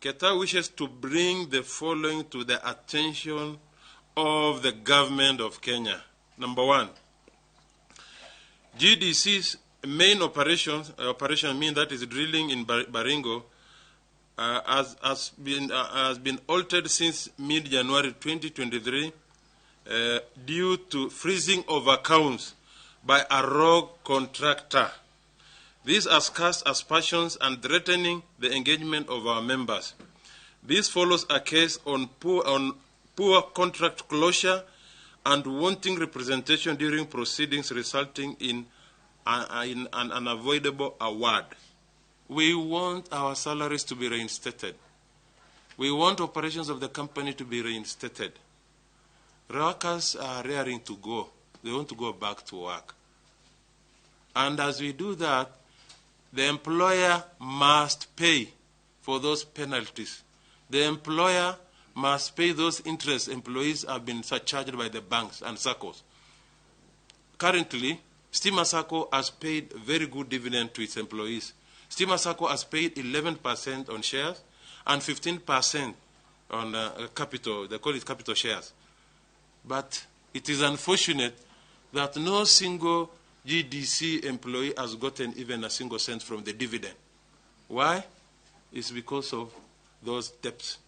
KETAWU wishes to bring the following to the attention of the government of Kenya. Number one, GDC's main operation mean that is drilling in Baringo, has been altered since mid-January 2023 due to freezing of accounts by a rogue contractor. This has cast aspersions and threatening the engagement of our members. This follows a case on poor contract closure and wanting representation during proceedings, resulting in an unavoidable award. We want our salaries to be reinstated. We want operations of the company to be reinstated. Workers are raring to go. They want to go back to work. And as we do that, the employer must pay for those penalties. The employer must pay those interests employees have been surcharged by the banks and SACCOs. Currently, Stima SACCO has paid very good dividend to its employees. Stima SACCO has paid 11% on shares and 15% on capital. They call it capital shares. But it is unfortunate that no single GDC employee has gotten even a single cent from the dividend. Why? It's because of those debts.